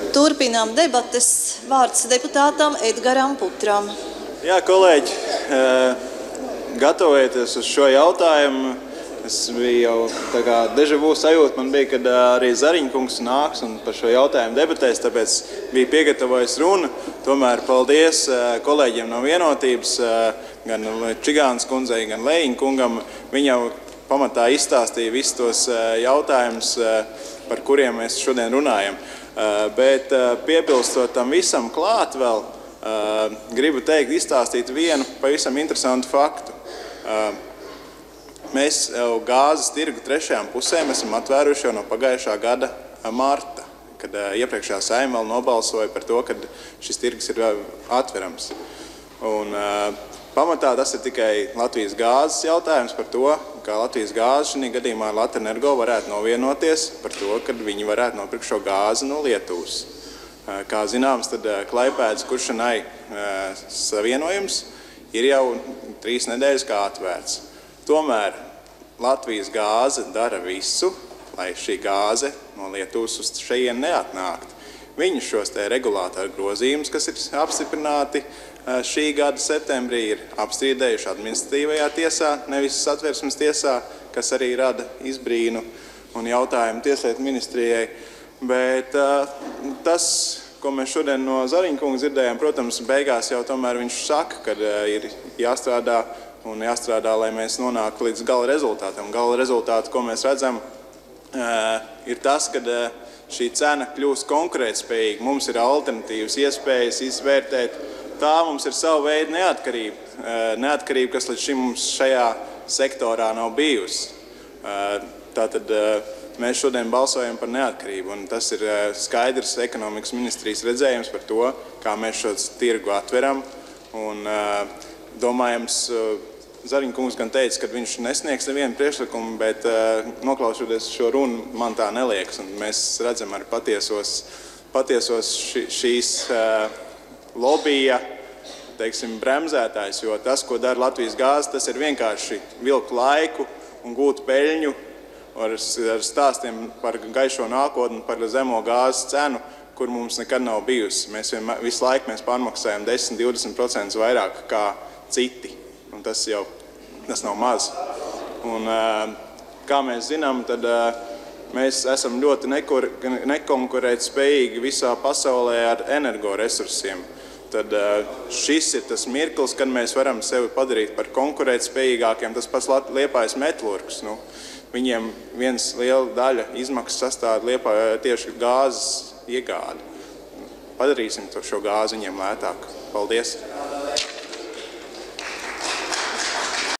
Turpinām debates. Vārds deputātam Edgaram Putram. Jā, kolēģi, gatavojoties uz šo jautājumu, es biju jau tā kā deja vu sajūta, man bija, kad arī Zariņkungs nāks un par šo jautājumu debatēs, tāpēc bija piegatavojis runu. Tomēr paldies kolēģiem no Vienotības, gan Čigānas kundzei, gan Lejiņa kungam. Viņi jau pamatā izstāstīja visus tos jautājumus, par kuriem mēs šodien runājam. Bet piebilstot tam visam klāt vēl, gribu teikt, izstāstīt vienu pavisam interesantu faktu. Mēs jau gāzes tirgu trešajām pusēm esam atvēruši jau no pagājušā gada marta, kad iepriekšējā Saeima vēl nobalsoja par to, ka šis tirgus ir atverams. Un pamatā tas ir tikai Latvijas gāzes jautājums par to, kā Latvijas gāze šī gadījumā Latvenergo varētu novienoties par to, ka viņi varētu nopirkt šo gāzi no Lietuvas. Kā zināms, tad Klaipēdas Kuršanai savienojums ir jau 3 nedēļas kā atvērts. Tomēr Latvijas gāze dara visu, lai šī gāze no Lietuvas uz šejien neatnākt. Viņi šos te regulātoru grozījumus, kas ir apstiprināti šī gada septembrī, ir apstrīdējuši administratīvajā tiesā, nevis Satversmes tiesā, kas arī rada izbrīnu un jautājumu Tieslietu ministrijai. Bet tas, ko mēs šodien no Zariņkunga dzirdējām, protams, beigās jau tomēr viņš saka, ka ir jāstrādā un jāstrādā, lai mēs nonāktu līdz gala rezultātam. Gala rezultātu, ko mēs redzam, ir tas, ka šī cena kļūst konkurētspējīga. Mums ir alternatīvas iespējas izvērtēt. Tā mums ir sava veida neatkarība. Neatkarība, kas līdz šim mums šajā sektorā nav bijusi. Tātad mēs šodien balsojam par neatkarību, un tas ir skaidrs ekonomikas ministrijas redzējums par to, kā mēs šo tirgu atveram. Un domājams, Zariņkungs gan teica, ka viņš nesniegs nevienu priekšlikumu, bet noklausoties šo runu, man tā neliekas. Un mēs redzam arī patiesos šīs lobija, teiksim, bremzētājs, jo tas, ko dara Latvijas gāze, tas ir vienkārši vilkt laiku un gūt peļņu ar stāstiem par gaišo nākotni, par zemo gāzes cenu, kur mums nekad nav bijusi. Visu laiku mēs pārmaksājam 10–20% vairāk kā citi. Un tas nav maz. Un, kā mēs zinām, tad mēs esam ļoti nekonkurētspējīgi visā pasaulē ar energoresursiem. Tad šis ir tas mirklis, kad mēs varam sevi padarīt par konkurētspējīgākiem. Tas pats Liepājas metlurgs. Viņiem viens liela daļa izmaksas sastāv tieši gāzes iegādi. Padarīsim šo gāzi viņiem lētāku. Paldies!